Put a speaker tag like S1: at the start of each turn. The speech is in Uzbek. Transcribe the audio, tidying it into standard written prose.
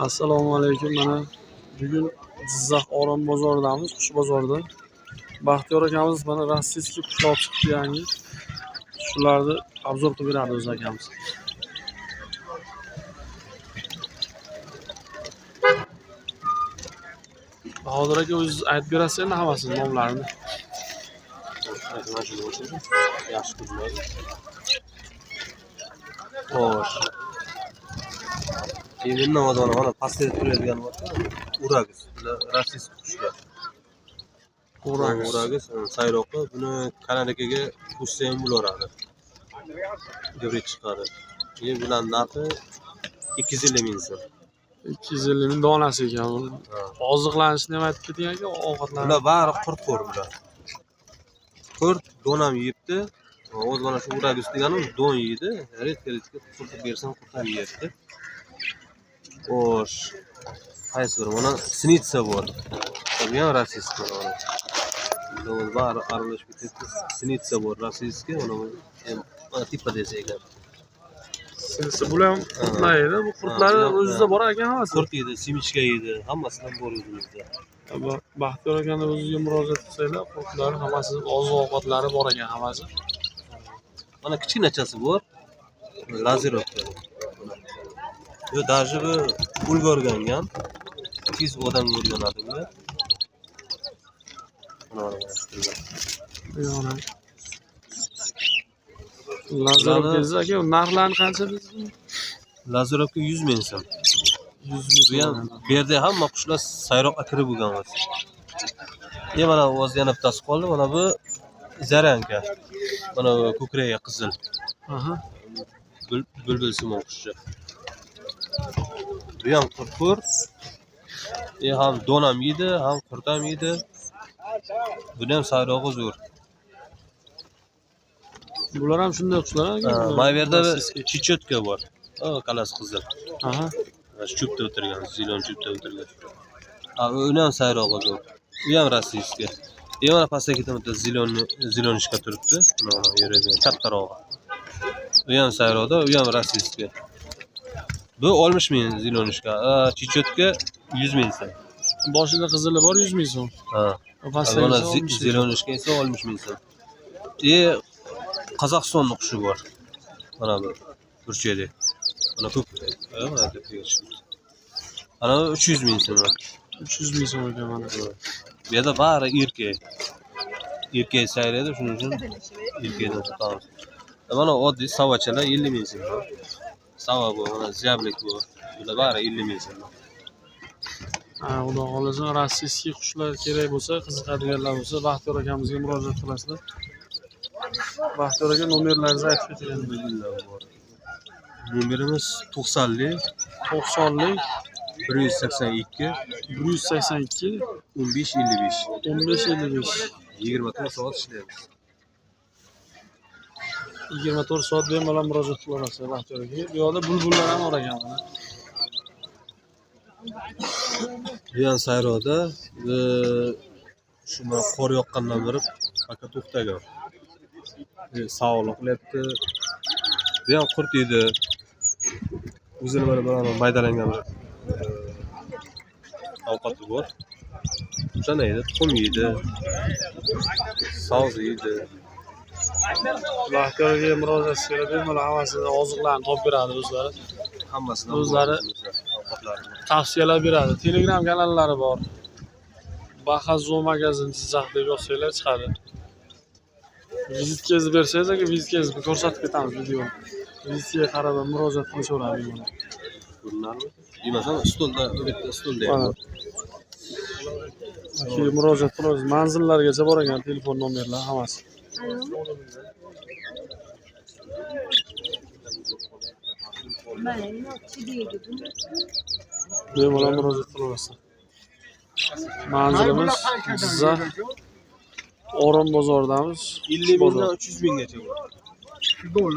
S1: Assalomu alaykum. Mana bugun Jizzax Orom bozoridamiz, qush bozorida. Baxtiyor akamiz mana rossiyskiy qushlar chiqdi yangi. Shularni obzor qilib beradi o'z akamiz. Bahodir aka o'zingiz aytib berasiz endi hammasini nomlarini.
S2: Yaxshi qizlar. Xo'sh. Endi navazona mana pastda turadigan bo'lsa, Uragus. Bular rossiyskiy qushlar. Uragus sayroqi. Buni Kanadakaga qo'shsa ham bo'laveradi. Gibrid chiqadi. Endi bular narxi 250 ming so'm.
S1: 250 ming donasi ekan. Oziqlanishni ham aytib keting aka, ovqatlar.
S2: Bular bari qurt bor. Qurt donam yeyibdi. O'z mana shu Uragus deganim don yeydi. Redka qurt bersam qurt ham yeyapti. Xo'sh. Qaysi biri? Mana snitsa bor. Bu ham rossiyskiy mana. Bunlar bari aralashib ketdi. Snitsa bor rossiyskiy, mana tipa desa ekan.
S1: Sinsi bular ham qurtlaydi. Bu qurtlar o'zingizda bor ekan hammasi.
S2: Qurt yeydi, simichka yeydi, hammasidan bor o'zimizda.
S1: Baxtiyor akani o'ziga murojaat qilsanglar, qurtlar hammasi oziq-ovqatlari bor ekan hammasi.
S2: Mana kichkinachasi bor. Lazerovka. Bu даже bu ulg'organgan. Tez odamga o'rganadi bu.
S1: Mana Lazerovka aka, narxlari qancha dedingiz?
S2: Lazerovka 100 ming so'm.
S1: 100
S2: Bu ham bu yerda hamma qushlar sayroqqa kirib bo'lgan bo'lsa. Mana o'z yana bittasi qoldi. Mana bu zaranka. Mana ko'kragiga qizil.
S1: Aha.
S2: Bulbulsimon qushcha. Bu ham qurt. Ham donam yeydi, ham qurt ham yeydi. Buni ham sayrog'i zo'r.
S1: Bular ham shunday qushlar aka.
S2: Mana bu yerda chichotka bor. Qalasi qizil.
S1: Aha.
S2: Chupda o'tirgan, zilon chupda o'tirgan. Uni ham sayrog'i zo'r. U ham rossiyskiy. Mana pastga ketaman, zilonishka turibdi. Mana yuradi, kattarog'i. U ham sayroqda, u ham rossiyskiy. Bu 60 ming zilonishka. Chichotka 100 ming so'm.
S1: Boshida qizili bor 100 ming so'm.
S2: Mana zilonishka esa 60 ming so'm. Qozog'istonning qushi bor. Mana bu burchakli. Mana ko'p. Ana 300 ming so'm.
S1: 300 ming so'm ekan mana.
S2: Bu yerda bari erkak. Erkak sayraydi, shuning uchun erkakdan tutamiz. Mana oddiy savachalar 50 ming so'm. Sava bu, mana zyablik bu. Bular bari 50 ming so'm.
S1: Xudo xolasa rossiyskiy qushlar kerak bo'lsa, qiziqadiganlar bo'lsa, Baxtiyor akamizga murojaat qilasizlar. Baxtiyor aka nomerlaringizni aytib keting.
S2: Nomerimiz 90lik 182
S1: 182
S2: 1555.
S1: 1555.
S2: 24 soat ishlaymiz.
S1: 24 soat bemalol murojaat qilaverasiz Baxtiyor aka. Bu yerda bulbullar ham bor ekan mana.
S2: Bu ham sayroqda shuna qor yoqqandan beri aka to'xtagan. Sog'liq qilyapti. Bu ham qurt yeydi. O'zini mana maydalangan ovqati bor. O'shani yeydi, tuxum yeydi. Soz yeydi.
S1: Baxtiyor aka murojaat qilib bemalol hammasini oziqlarni topib beradi o'zlari.
S2: Hammasini
S1: o'zlari
S2: ovqatlarini
S1: tavsiyalar beradi. Telegram kanallari bor. Baxazo magazin Jizzax deb yozsanglar chiqadi. Vizitkangizni bersangiz aka, vizitkangizni ko'rsatib ketamiz videoni. Vizitga qarab murojaat qilishaveradi mana.
S2: Bunlarni yemasam stolda, bu yerda stolda ham bor.
S1: Keyin murojaat qilamiz. Manzillargacha bor ekan telefon nomerlar hammasi. Bemalol murojaat qilaverasiz. Manzilimiz Jizzax Orom bozoridamiz.
S2: 50 mingdan 300 minggacha bor.